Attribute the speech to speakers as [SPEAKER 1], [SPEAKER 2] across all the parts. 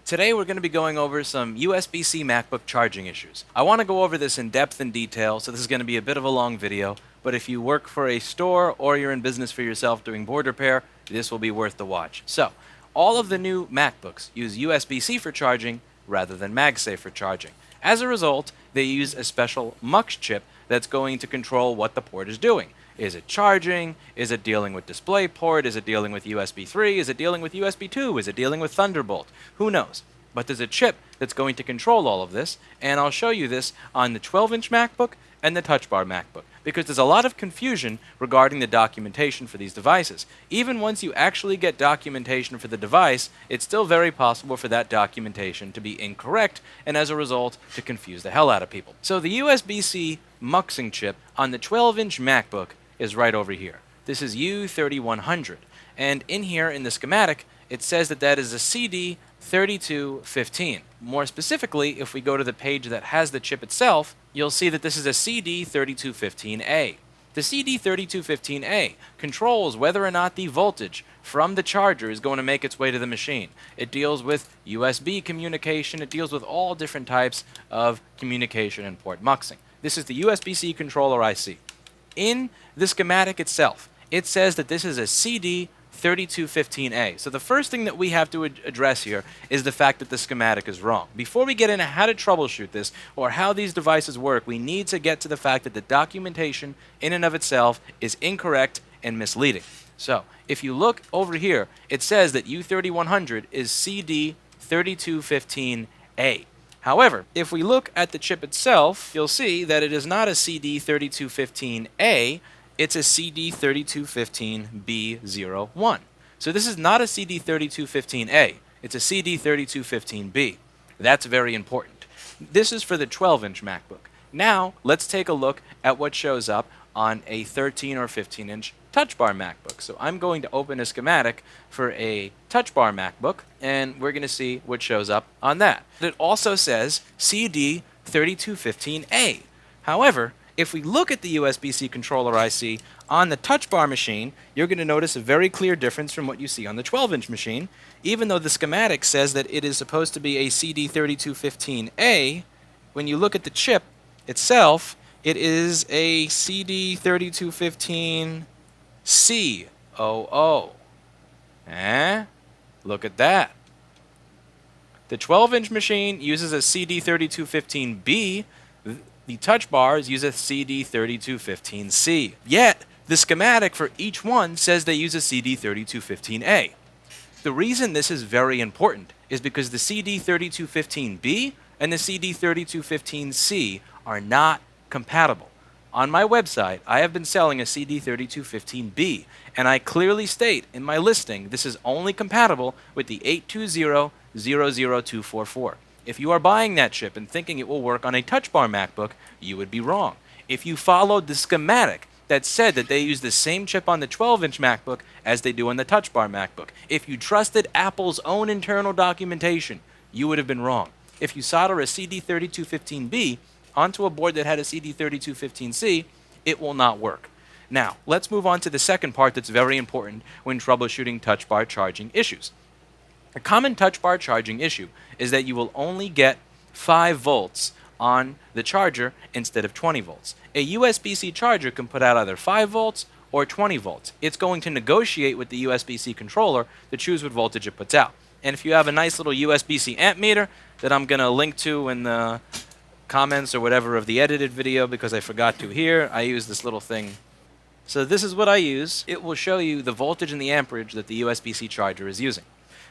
[SPEAKER 1] Today we're going to be going over some USB C MacBook charging issues. I want to go over this in depth and detail, so this is going to be a bit of a long video, but if you work for a store or you're in business for yourself doing board repair, this will be worth the watch. So, all of the new MacBooks use USB-C for charging rather than MagSafe for charging. As a result, they use a special MUX chip that's going to control what the port is doing. Is it charging? Is it dealing with DisplayPort? Is it dealing with USB 3? Is it dealing with USB 2? Is it dealing with Thunderbolt? Who knows? But there's a chip that's going to control all of this, and I'll show you this on the 12-inch MacBook and the Touch Bar MacBook, because there's a lot of confusion regarding the documentation for these devices. Even once you actually get documentation for the device, it's still very possible for that documentation to be incorrect, and as a result, to confuse the hell out of people. So the USB-C muxing chip on the 12-inch MacBook is right over here. This is U3100, and in here in the schematic, it says that that is a CD3215. More specifically, if we go to the page that has the chip itself, you'll see that this is a CD3215A. The CD3215A controls whether or not the voltage from the charger is going to make its way to the machine. It deals with USB communication, it deals with all different types of communication and port muxing. This is the USB-C controller IC. In the schematic itself, it says that this is a CD3215A. So the first thing that we have to address here is the fact that the schematic is wrong. Before we get into how to troubleshoot this or how these devices work, we need to get to the fact that the documentation in and of itself is incorrect and misleading. So if you look over here, it says that U3100 is CD3215A. However, if we look at the chip itself, you'll see that it is not a CD3215A, it's a CD3215B01. So this is not a CD3215A, it's a CD3215B. That's very important. This is for the 12-inch MacBook. Now, let's take a look at what shows up on a 13 or 15-inch Touch Bar MacBook. So I'm going to open a schematic for a Touch Bar MacBook, and we're going to see what shows up on that. It also says CD3215A. However, if we look at the USB-C controller IC on the Touch Bar machine, you're going to notice a very clear difference from what you see on the 12-inch machine. Even though the schematic says that it is supposed to be a CD3215A, when you look at the chip itself, it is a CD3215 COO. Look at that. The 12-inch machine uses a CD3215B. The Touch Bars use a CD3215C. Yet, the schematic for each one says they use a CD3215A. The reason this is very important is because the CD3215B and the CD3215C are not compatible. On my website, I have been selling a CD3215B, and I clearly state in my listing this is only compatible with the 820-00244. If you are buying that chip and thinking it will work on a Touch Bar MacBook, you would be wrong. If you followed the schematic that said that they use the same chip on the 12-inch MacBook as they do on the Touch Bar MacBook, if you trusted Apple's own internal documentation, you would have been wrong. If you solder a CD3215B onto a board that had a CD3215C, it will not work. Now, let's move on to the second part that's very important when troubleshooting Touch Bar charging issues. A common Touch Bar charging issue is that you will only get 5 volts on the charger instead of 20 volts. A USB-C charger can put out either 5 volts or 20 volts. It's going to negotiate with the USB-C controller to choose what voltage it puts out. And if you have a nice little USB-C amp meter that I'm going to link to in the comments or whatever of the edited video because I forgot to here, I use this little thing. So this is what I use. It will show you the voltage and the amperage that the USB-C charger is using.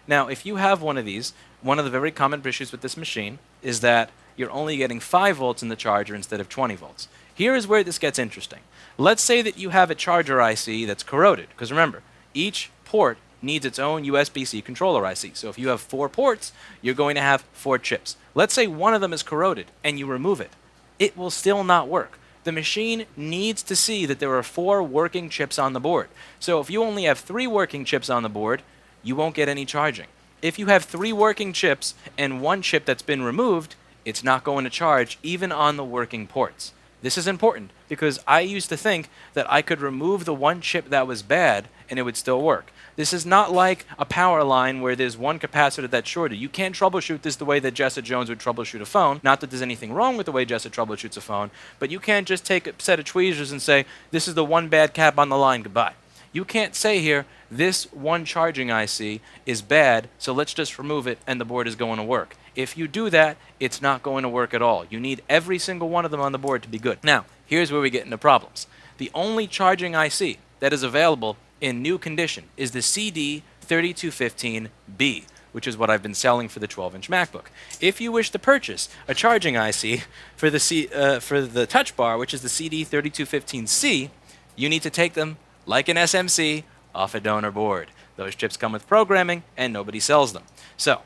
[SPEAKER 1] Now, if you have one of these, one of the very common issues with this machine is that you're only getting 5 volts in the charger instead of 20 volts. Here is where this gets interesting. Let's say that you have a charger IC that's corroded, because remember, each port needs its own USB-C controller IC. So if you have 4 ports, you're going to have 4 chips. Let's say one of them is corroded and you remove it. It will still not work. The machine needs to see that there are 4 working chips on the board. So if you only have 3 working chips on the board, you won't get any charging. If you have 3 working chips and 1 chip that's been removed, it's not going to charge even on the working ports. This is important because I used to think that I could remove the 1 chip that was bad and it would still work. This is not like a power line where there's one capacitor that's shorted. You can't troubleshoot this the way that Jessa Jones would troubleshoot a phone. Not that there's anything wrong with the way Jessa troubleshoots a phone, but you can't just take a set of tweezers and say, this is the one bad cap on the line, goodbye. You can't say here, this one charging IC is bad, so let's just remove it and the board is going to work. If you do that, it's not going to work at all. You need every single one of them on the board to be good. Now, here's where we get into problems. The only charging IC that is available in new condition is the CD3215B, which is what I've been selling for the 12-inch MacBook. If you wish to purchase a charging IC for the touch bar, which is the CD3215C, you need to take them like an SMC off a donor board. Those chips come with programming and nobody sells them. So,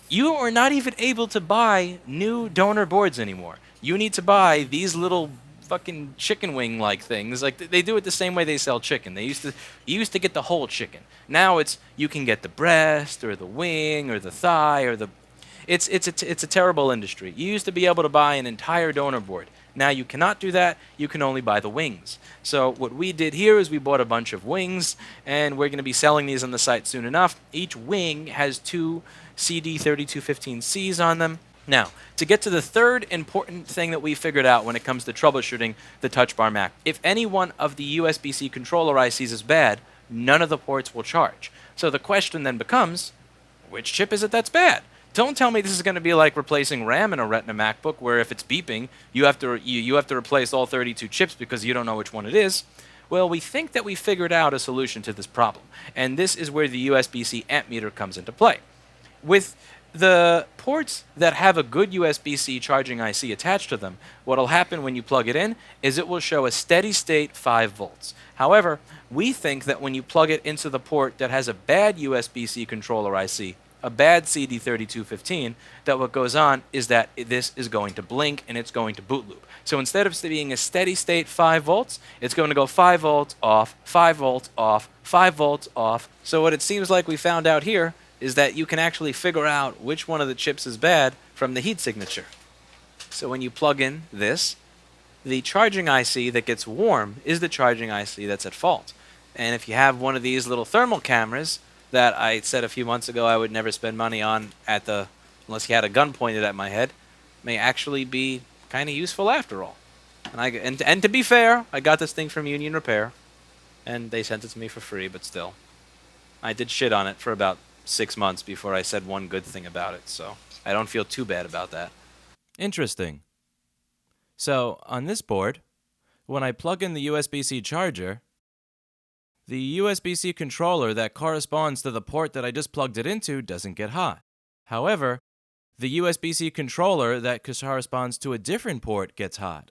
[SPEAKER 1] you are not even able to buy new donor boards anymore. You need to buy these little fucking chicken wing like things. Like they do it the same way they sell chicken. You used to get the whole chicken. Now you can get the breast or the wing or the thigh or the it's a terrible industry. You used to be able to buy an entire donor board. Now you cannot do that. You can only buy the wings. So what we did here is we bought a bunch of wings, and we're going to be selling these on the site soon enough. Each wing has 2 CD3215Cs on them. Now, to get to the third important thing that we figured out when it comes to troubleshooting the Touch Bar Mac, if any one of the USB C controller ICs is bad, none of the ports will charge. So the question then becomes, which chip is it that's bad? Don't tell me this is going to be like replacing RAM in a Retina MacBook, where if it's beeping, you have to replace all 32 chips because you don't know which one it is. Well, we think that we figured out a solution to this problem, and this is where the USB C amp meter comes into play. With the ports that have a good USB C charging IC attached to them, what will happen when you plug it in is it will show a steady state 5 volts. However, we think that when you plug it into the port that has a bad USB C controller IC, a bad CD3215, that what goes on is that this is going to blink and it's going to boot loop. So instead of being a steady state 5 volts, it's going to go 5 volts off, 5 volts off, 5 volts off. So what it seems like we found out here is that you can actually figure out which one of the chips is bad from the heat signature. So when you plug in this, the charging IC that gets warm is the charging IC that's at fault. And if you have one of these little thermal cameras that I said a few months ago I would never spend money on unless you had a gun pointed at my head, may actually be kind of useful after all. And to be fair, I got this thing from Union Repair, and they sent it to me for free, but still. I did shit on it for about 6 months before I said one good thing about it, so I don't feel too bad about that. Interesting. So, on this board, when I plug in the USB-C charger, the USB-C controller that corresponds to the port that I just plugged it into doesn't get hot. However, the USB-C controller that corresponds to a different port gets hot.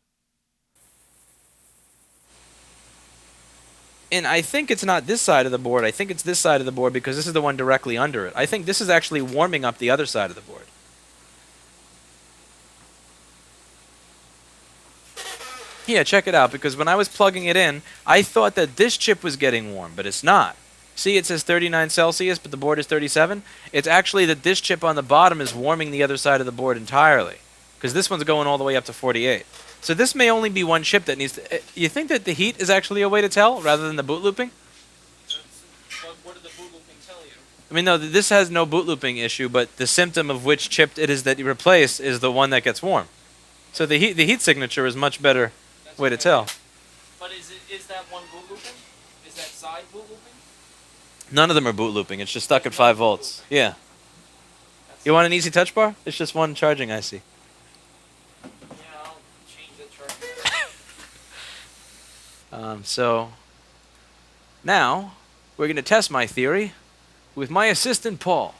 [SPEAKER 1] And I think it's not this side of the board. I think it's this side of the board because this is the one directly under it. I think this is actually warming up the other side of the board. Yeah, check it out, because when I was plugging it in, I thought that this chip was getting warm, but it's not. See, it says 39 Celsius, but the board is 37. It's actually that this chip on the bottom is warming the other side of the board entirely, because this one's going all the way up to 48. So this may only be one chip that needs to... You think that the heat is actually a way to tell, rather than the boot looping?
[SPEAKER 2] What did the boot looping tell you?
[SPEAKER 1] I mean, no, this has no boot looping issue, but the symptom of which chip it is that you replace is the one that gets warm. So the heat signature is much better way to tell.
[SPEAKER 2] But is that one boot looping? Is that side boot looping?
[SPEAKER 1] None of them are boot looping. It's just stuck at 5 volts. Yeah. You want an easy touch bar? It's just one charging IC.
[SPEAKER 2] Yeah, I'll change the charger.
[SPEAKER 1] So now we're going to test my theory with my assistant Paul.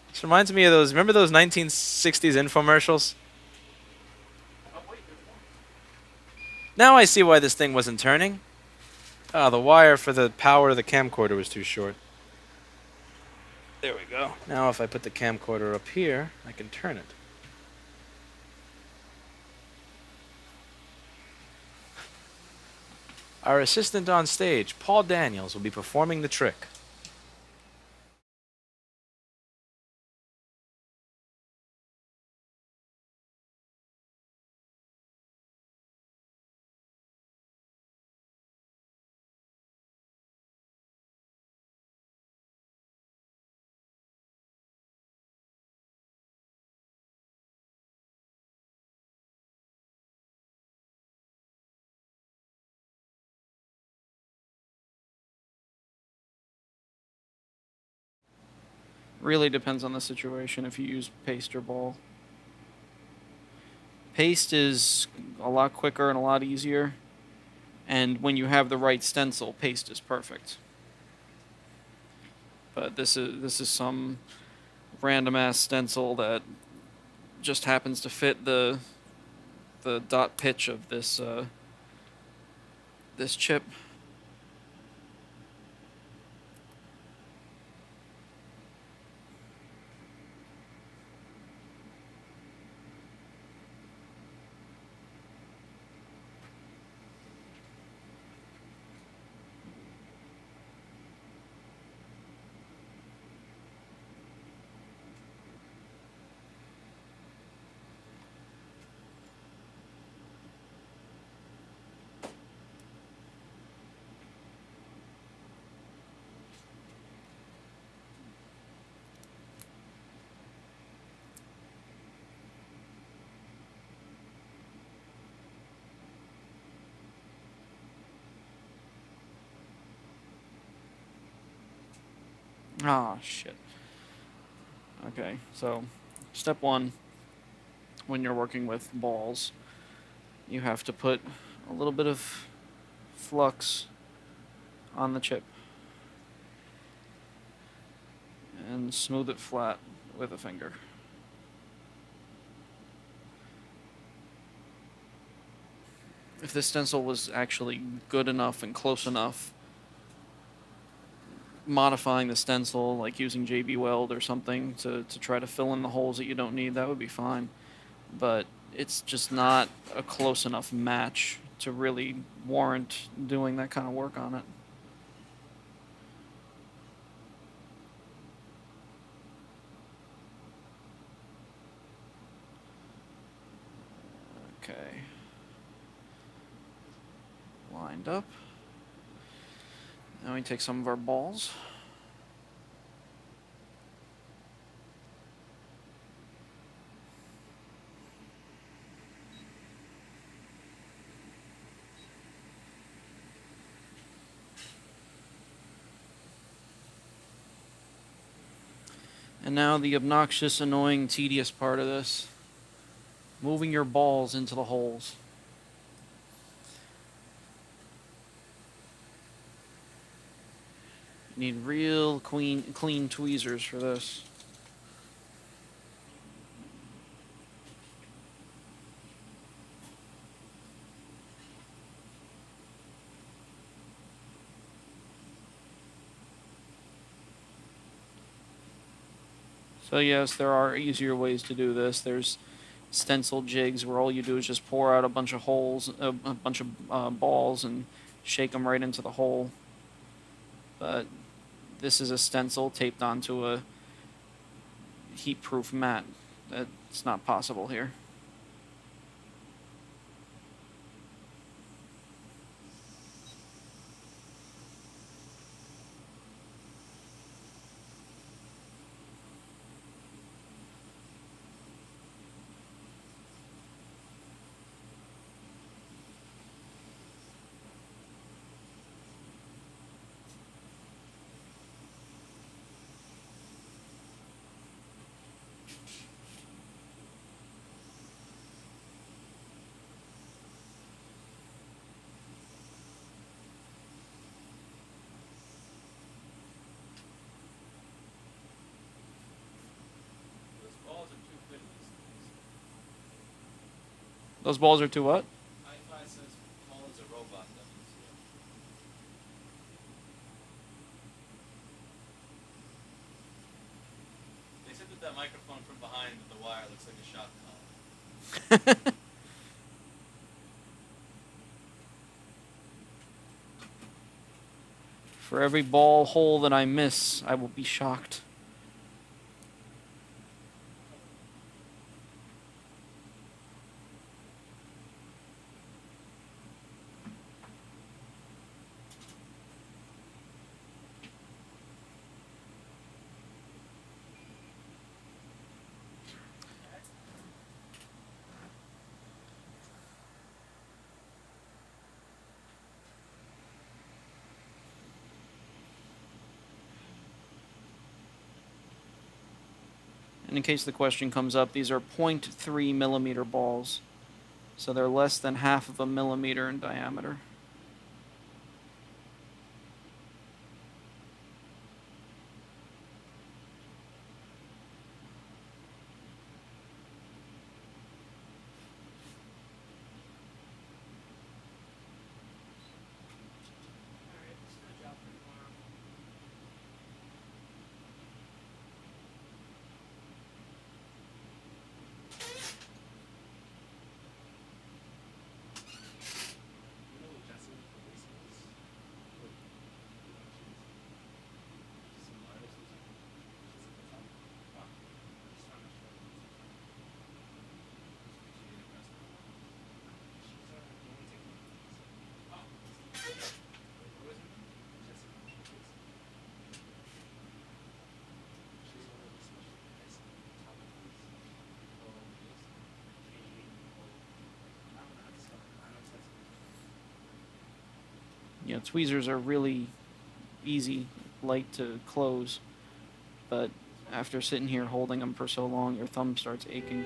[SPEAKER 1] This reminds me of those. Remember those 1960s infomercials? Now I see why this thing wasn't turning. Ah, the wire for the power of the camcorder was too short. There we go. Now if I put the camcorder up here, I can turn it. Our assistant on stage, Paul Daniels, will be performing the trick.
[SPEAKER 3] Really depends on the situation if you use paste or ball. Paste is a lot quicker and a lot easier, and when you have the right stencil, paste is perfect. But this is some random ass stencil that just happens to fit the dot pitch of this this chip. Ah, shit. Okay, so step one, when you're working with balls, you have to put a little bit of flux on the chip and smooth it flat with a finger. If this stencil was actually good enough and close enough, modifying the stencil, like using JB Weld or something to try to fill in the holes that you don't need, that would be fine. But it's just not a close enough match to really warrant doing that kind of work on it. Okay. Lined up. Now we take some of our balls. And now the obnoxious, annoying, tedious part of this. Moving your balls into the holes. You need real clean tweezers for this. So yes, there are easier ways to do this. There's stencil jigs where all you do is just pour out a bunch of holes, a bunch of balls, and shake them right into the hole. But this is a stencil taped onto a heat-proof mat. That's not possible here. Those balls are too what?
[SPEAKER 1] Hi-Fi says Paul is a robot. They said that microphone from behind the wire looks like a shot collar.
[SPEAKER 3] For every ball hole that I miss, I will be shocked. And in case the question comes up, these are 0.3 millimeter balls. So they're less than half of a millimeter in diameter.
[SPEAKER 2] Alright, it's good job for tomorrow.
[SPEAKER 3] You know, tweezers are really easy, light to close, but after sitting here holding them for so long, your thumb starts aching.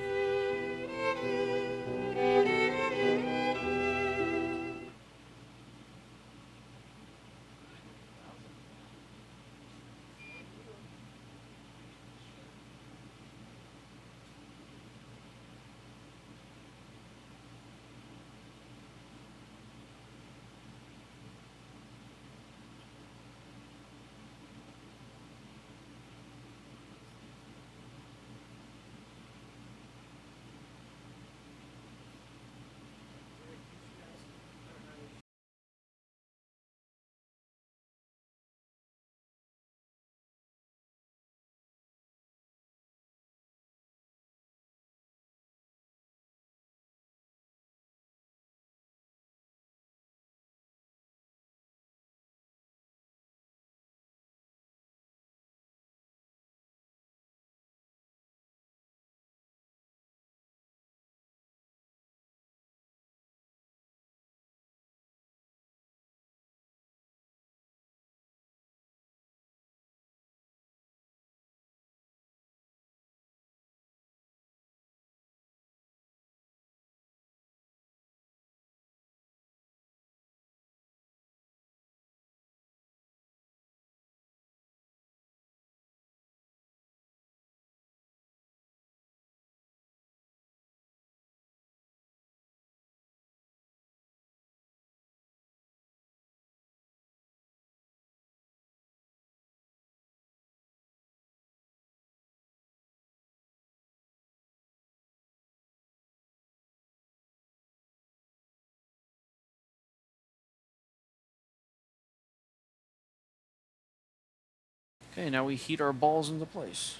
[SPEAKER 3] Okay, now we heat our balls into place.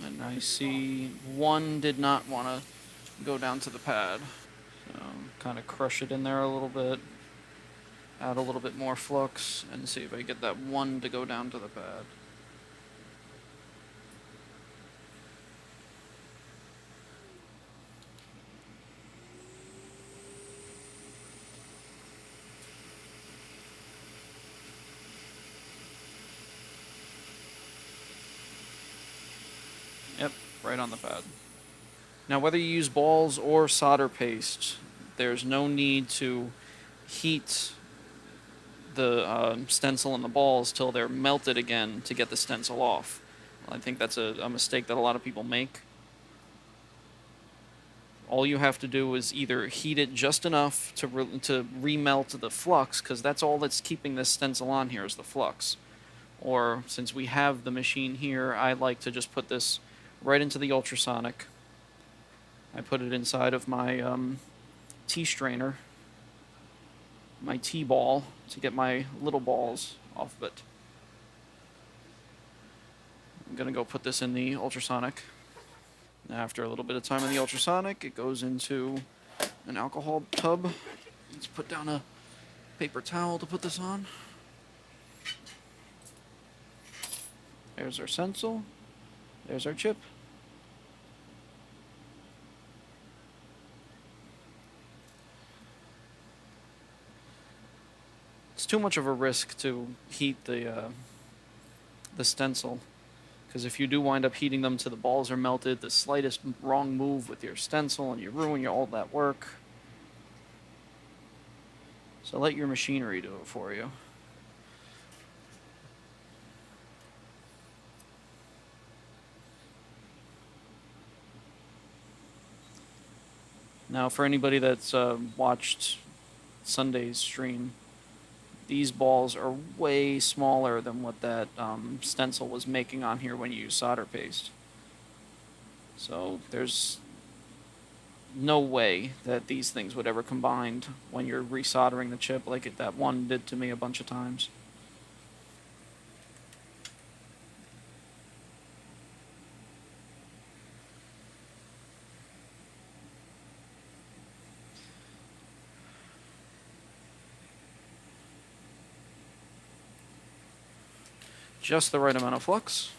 [SPEAKER 3] And I see one did not want to go down to the pad. So kind of crush it in there a little bit. Add a little bit more flux and see if I get that one to go down to the pad. Yep, right on the pad. Now, whether you use balls or solder paste, there's no need to heat the stencil and the balls till they're melted again to get the stencil off. I think that's a mistake that a lot of people make. All you have to do is either heat it just enough to remelt the flux, because that's all that's keeping this stencil on here is the flux. Or since we have the machine here, I like to just put this right into the ultrasonic. I put it inside of my tea strainer, my T-ball to get my little balls off of it. I'm going to go put this in the ultrasonic. After a little bit of time in the ultrasonic, it goes into an alcohol tub. Let's put down a paper towel to put this on. There's our stencil. There's our chip. It's too much of a risk to heat the stencil, because if you do wind up heating them to the balls are melted, the slightest wrong move with your stencil and you ruin all that work. So let your machinery do it for you. Now, for anybody that's watched Sunday's stream, these balls are way smaller than what that stencil was making on here when you use solder paste. So there's no way that these things would ever combine when you're resoldering the chip like that one did to me a bunch of times. Just the right amount of flux.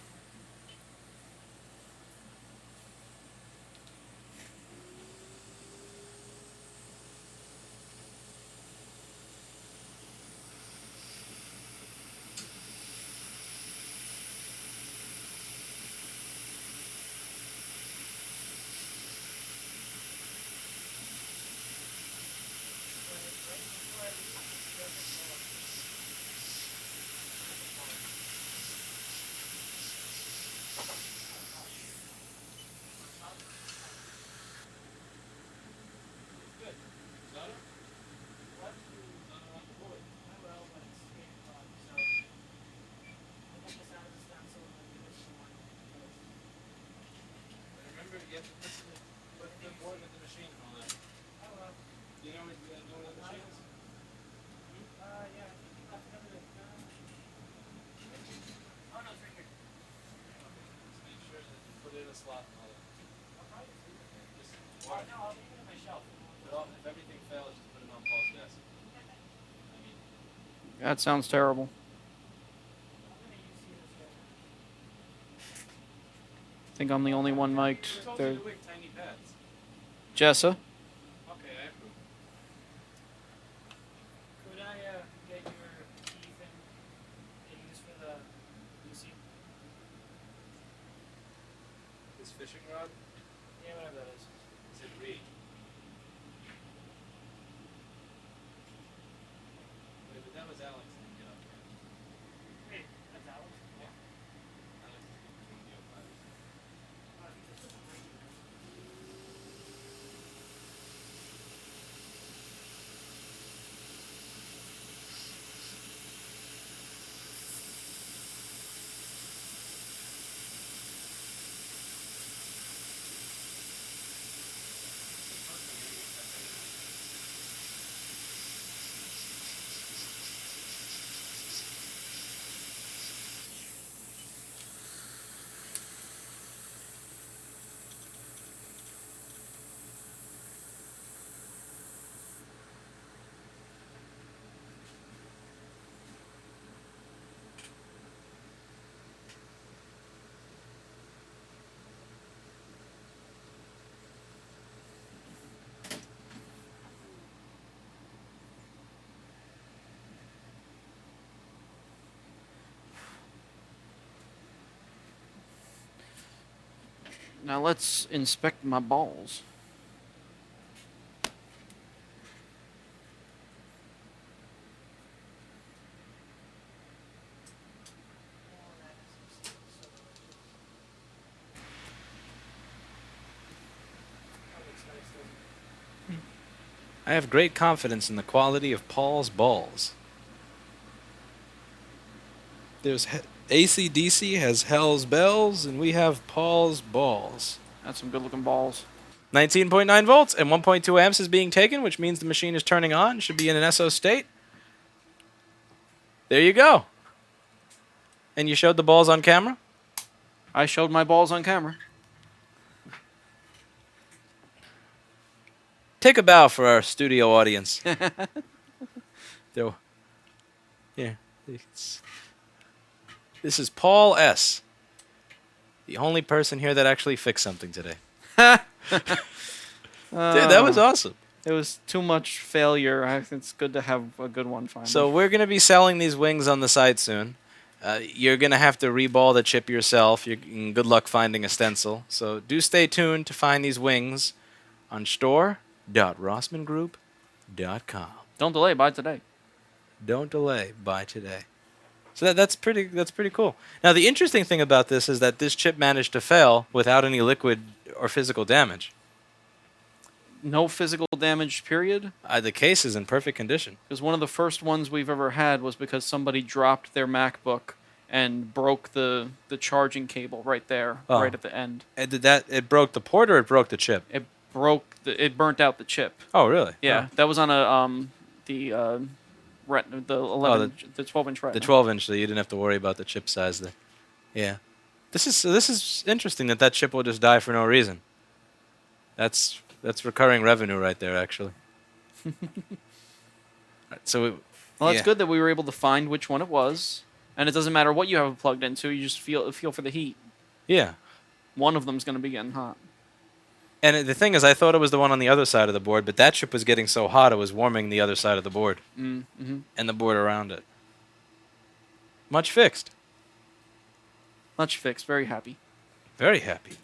[SPEAKER 3] That sounds terrible. I think I'm the only one mic'd there. Jessa?
[SPEAKER 2] Okay, I approve. Could I get your teeth and use for the Lucy?
[SPEAKER 1] This fishing rod?
[SPEAKER 2] Yeah, whatever that is.
[SPEAKER 1] Is it reed? Wait, but that was Alex. Get up here.
[SPEAKER 2] Wait, that's Alex?
[SPEAKER 1] Yeah. Alex is between the fighters.
[SPEAKER 3] Now let's inspect my balls.
[SPEAKER 1] I have great confidence in the quality of Paul's balls. There's AC/DC has Hell's Bells, and we have Paul's balls.
[SPEAKER 3] That's some good looking balls.
[SPEAKER 1] 19.9 volts and 1.2 amps is being taken, which means the machine is turning on. Should be in an SO state. There you go. And you showed the balls on camera?
[SPEAKER 3] I showed my balls on camera.
[SPEAKER 1] Take a bow for our studio audience. There- yeah. This is Paul S., the only person here that actually fixed something today. Dude, that was awesome.
[SPEAKER 3] It was too much failure. It's good to have a good one finally.
[SPEAKER 1] So we're going to be selling these wings on the site soon. You're going to have to reball the chip yourself. Good luck finding a stencil. So do stay tuned to find these wings on store.rossmangroup.com.
[SPEAKER 3] Don't delay. Buy today.
[SPEAKER 1] Don't delay. Buy today. So that's pretty cool. Now the interesting thing about this is that this chip managed to fail without any liquid or physical damage.
[SPEAKER 3] No physical damage, period.
[SPEAKER 1] The case is in perfect condition.
[SPEAKER 3] Because one of the first ones we've ever had was because somebody dropped their MacBook and broke the charging cable right there, right at the end.
[SPEAKER 1] And it broke the port or it broke the chip?
[SPEAKER 3] It burnt out the chip.
[SPEAKER 1] Oh, really?
[SPEAKER 3] Yeah, that was on the 12-inch retina.
[SPEAKER 1] The 12-inch, so you didn't have to worry about the chip size there. Yeah. This is interesting that chip will just die for no reason. That's recurring revenue right there, actually. So
[SPEAKER 3] well, it's good that we were able to find which one it was, and it doesn't matter what you have it plugged into. You just feel for the heat.
[SPEAKER 1] Yeah.
[SPEAKER 3] One of them's going to be getting hot.
[SPEAKER 1] And the thing is, I thought it was the one on the other side of the board, but that chip was getting so hot it was warming the other side of the board and the board around it. Much fixed.
[SPEAKER 3] Much fixed. Very happy.
[SPEAKER 1] Very happy.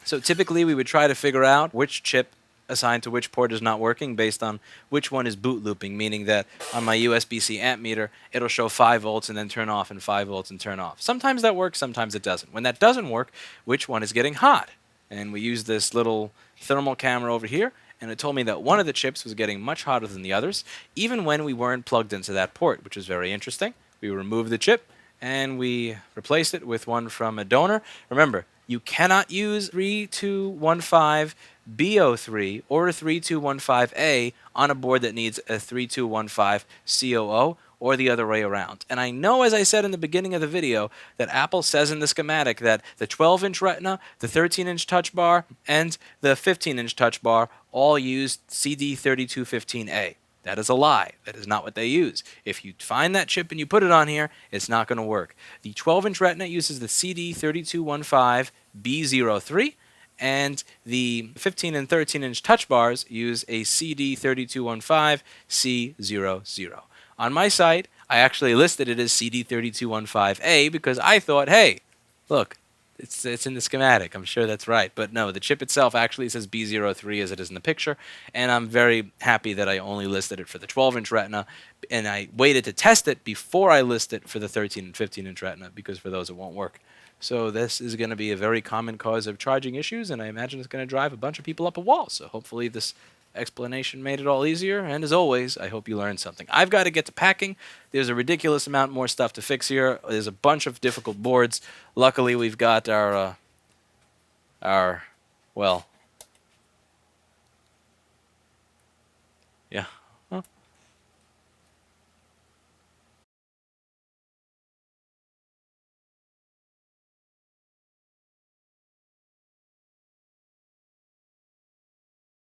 [SPEAKER 1] So typically we would try to figure out which chip assigned to which port is not working based on which one is boot looping, meaning that on my USB C amp meter, it'll show 5 volts and then turn off and 5 volts and turn off. Sometimes that works, sometimes it doesn't. When that doesn't work, which one is getting hot? And we used this little thermal camera over here, and it told me that one of the chips was getting much hotter than the others, even when we weren't plugged into that port, which is very interesting. We removed the chip, and we replaced it with one from a donor. Remember, you cannot use 3215 BO3 or a 3215A on a board that needs a 3215 COO or the other way around. And I know, as I said in the beginning of the video, that Apple says in the schematic that the 12-inch Retina, the 13-inch Touch Bar, and the 15-inch Touch Bar all use CD3215A. That is a lie. That is not what they use. If you find that chip and you put it on here, it's not going to work. The 12-inch Retina uses the CD3215 B03, and the 15 and 13-inch Touch Bars use a CD3215 C00. On my site, I actually listed it as CD3215A because I thought, hey, look, it's in the schematic. I'm sure that's right. But no, the chip itself actually says B03 as it is in the picture, and I'm very happy that I only listed it for the 12-inch Retina, and I waited to test it before I list it for the 13 and 15-inch Retina because for those it won't work. So this is going to be a very common cause of charging issues, and I imagine it's going to drive a bunch of people up a wall. So hopefully this explanation made it all easier, and as always, I hope you learned something. I've got to get to packing. There's a ridiculous amount more stuff to fix here. There's a bunch of difficult boards. Luckily, we've got our